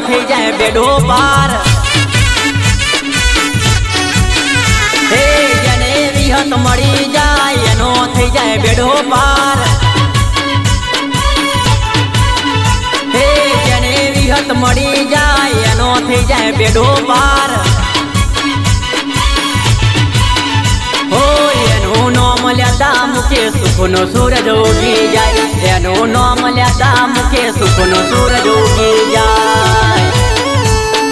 થઈ જાય બેડો પાર હે જેને વિહત મળી જાય એનો થઈ જાય બેડો પાર હે જેને વિહત મળી જાય એનો થઈ જાય બેડો પાર લેતા મુકે સુખનો સૂરજ ઉગી જાય એનું નામ લેતા મુકે સુખનો સૂરજ ઉગી જાય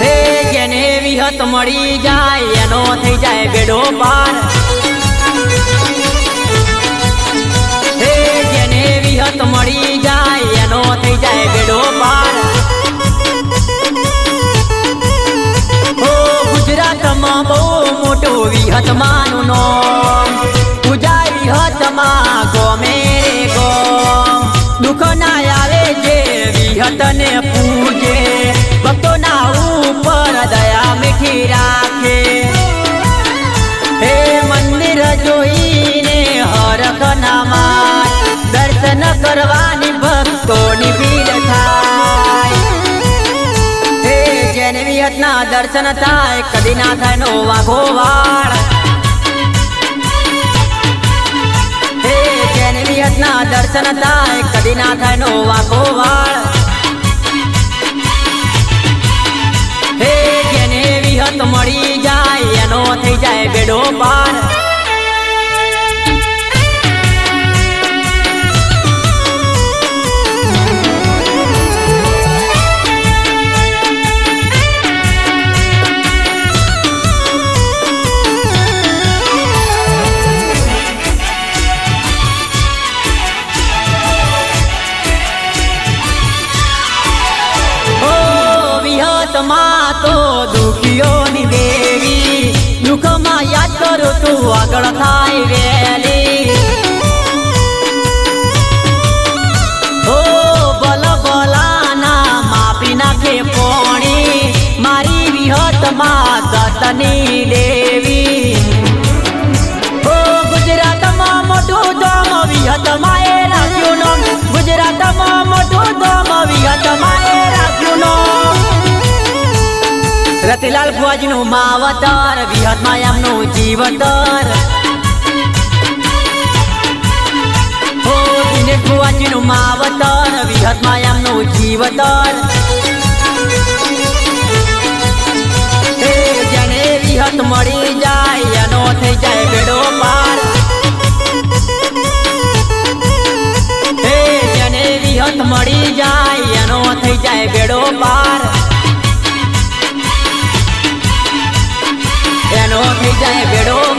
હે જેને વિહત મળી જાય એનો થઈ જાય બેડો પાર હે જેને વિહત મળી જાય એનો થઈ જાય બેડો પાર ઓ ગુજરાતમાં બહુ મોટું વિહત માનું નામ વિહતમાં ગોમે ગોમ દુઃખ ના આવે જે વિહતને પૂજે ભક્તોના ઉપર દયા મીઠી રાખે હે મંદિર જોઈને હરખ ના માય દર્શન કરવાની ભક્તોની ભીડ થાય હે જેને વિહતના દર્શન થાય કદી ના થાય નો વાઘો વાળ વિહતના દર્શન થાય કદી ના થાય નો વાઘો વાળ હે જેને વિહત મળી જાય એનો થઈ જાય બેડો પાર માં તો દુખીઓની દેવી દુઃખમાં યાદ કરું તું આગળ થાય વેલી ઓ બલ બલાના માપી નાખે પોણી મારી વિહતમાં સતની દેવી ઓ ગુજરાતમાં મોટું ધામ વિહતમાં એ રાખ્યું નામ ગુજરાતમાં મોટું ધામ વિહતમાં એ રાખ્યું નામ રતિલાલ ફુવાજીનું માવતર વિહતમાં એમનું જીવતર હો દિનેશ ફુવાજીનું માવતર વિહતમાં એમનું જીવતર હે જેને વિહત મળી જાય એનો થઈ જાય બેડો પાર હે જેને વિહત મળી જાય એનો થઈ જાય બેડો પાર એનો થઈ જાય બેડો